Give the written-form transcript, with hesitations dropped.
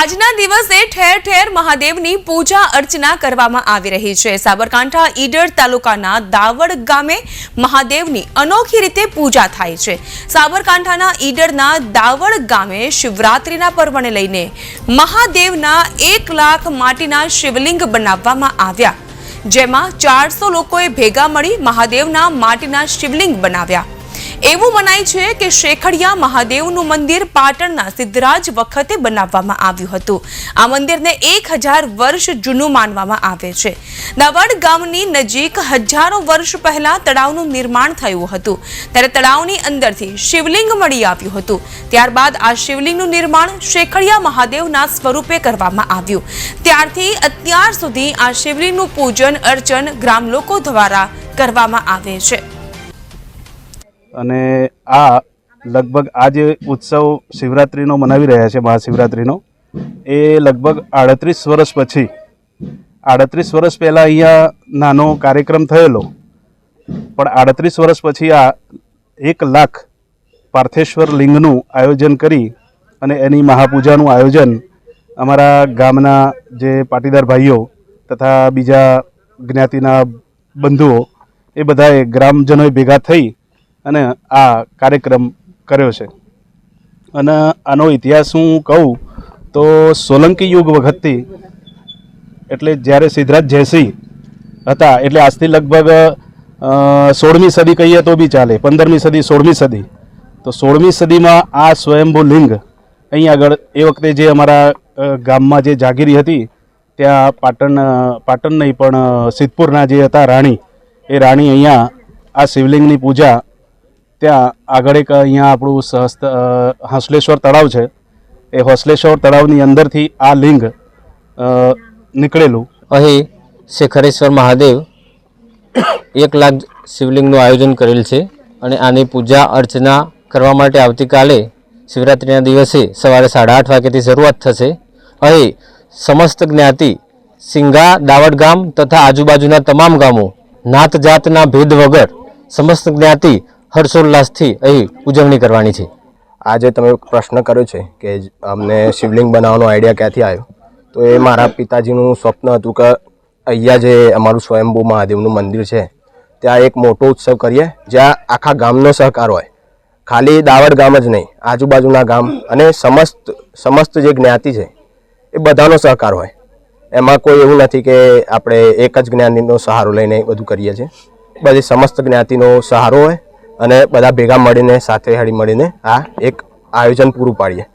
આજના દિવસે ઠેર ઠેર મહાદેવની પૂજા અર્ચના કરવામાં આવી રહી છે। સાબરકાંઠા ઈડર તાલુકાના દાવડ ગામે મહાદેવની અનોખી રીતે પૂજા થાય છે। સાબરકાંઠાના ઈડરના દાવડ ગામે શિવરાત્રીના પર્વને લઈને મહાદેવના 1 લાખ માટીના શિવલિંગ બનાવવામાં આવ્યા, જેમાં 400 લોકોએ ભેગા મળી મહાદેવના માટીના શિવલિંગ બનાવ્યા। એવું મનાય છે કે શેખડિયા મહાદેવનું મંદિર પાટણના સિદ્ધરાજ વખતે બનાવવામાં આવ્યું હતું। આ મંદિરને 1000 વર્ષ જૂનું માનવામાં આવે છે। દાવડ ગામની નજીક હજારો વર્ષ પહેલા તળાવનું નિર્માણ થયું હતું, ત્યારે તળાવની અંદરથી શિવલિંગ મળી આવ્યું હતું। ત્યારબાદ આ શિવલિંગનું નિર્માણ શેખડિયા મહાદેવના સ્વરૂપે કરવામાં આવ્યું। ત્યારથી અત્યાર સુધી આ શિવલિંગનું પૂજન અર્ચન ગ્રામ લોકો દ્વારા કરવામાં આવે છે। અને આ લગભગ આ જે ઉત્સવ શિવરાત્રિનો મનાવી રહ્યા છે, મહાશિવરાત્રિનો, એ લગભગ 38 વર્ષ પછી 38 વર્ષ પહેલાં અહીંયા નાનો કાર્યક્રમ થયેલો, પણ 38 વર્ષ પછી આ 1 લાખ પાર્થેશ્વર લિંગનું આયોજન કરી અને એની મહાપૂજાનું આયોજન અમારા ગામના જે પાટીદાર ભાઈઓ તથા બીજા જ્ઞાતિના બંધુઓ એ બધાએ ગ્રામજનોએ ભેગા થઈ અને આ કાર્યક્રમ કર્યો છે। અને આનો ઇતિહાસ હું કહું તો સોલંકી યુગ વખતથી, એટલે જ્યારે સિદ્ધરાજ જયસિંહ હતા, એટલે આજથી લગભગ 16મી સદી કહીએ તો બી ચાલે, 15મી સદી 16મી સદી, તો 16મી સદીમાં આ સ્વયંભૂ લિંગ અહીં આગળ એ વખતે જે અમારા ગામમાં જે જાગીરી હતી ત્યાં પાટણ નહીં પણ સિદ્ધપુરના જે હતા રાણી, એ રાણી અહીંયા આ શિવલિંગની પૂજા ત્યાં આગળ એક અહીંયા આપણું હંસલેશ્વર તળાવ છે, એ હંસલેશ્વર તળાવની અંદરથી આ લિંગ નીકળેલું। અહીં શેખરેશ્વર મહાદેવ 1 લાખ શિવલિંગનું આયોજન કરેલ છે અને આની પૂજા અર્ચના કરવા માટે આવતીકાલે શિવરાત્રિના દિવસે સવારે 8:30 વાગ્યાથી શરૂઆત થશે। અહીં સમસ્ત જ્ઞાતિ સિંગા દાવડ ગામ તથા આજુબાજુના તમામ ગામો નાત જાતના ભેદ વગર સમસ્ત જ્ઞાતિ હર્ષોલ્લાસથી અહીં ઉજવણી કરવાની છે। આજે તમે પ્રશ્ન કર્યો છે કે અમને શિવલિંગ બનાવવાનો આઈડિયા ક્યાંથી આવ્યો, તો એ મારા પિતાજીનું સ્વપ્ન હતું કે અહીંયા જે અમારું સ્વયંભૂ મહાદેવનું મંદિર છે ત્યાં એક મોટો ઉત્સવ કરીએ જ્યાં આખા ગામનો સહકાર હોય, ખાલી દાવડ ગામ જ નહીં, આજુબાજુના ગામ અને સમસ્ત જે જ્ઞાતિ છે એ બધાનો સહકાર હોય। એમાં કોઈ એવું નથી કે આપણે એક જ જ્ઞાતિનો સહારો લઈને બધું કરીએ છીએ, બધી સમસ્ત જ્ઞાતિનો સહારો હોય અને બધા ભેગા મળીને સાથે હળી મળીને આ એક આયોજન પૂરું પાડીએ।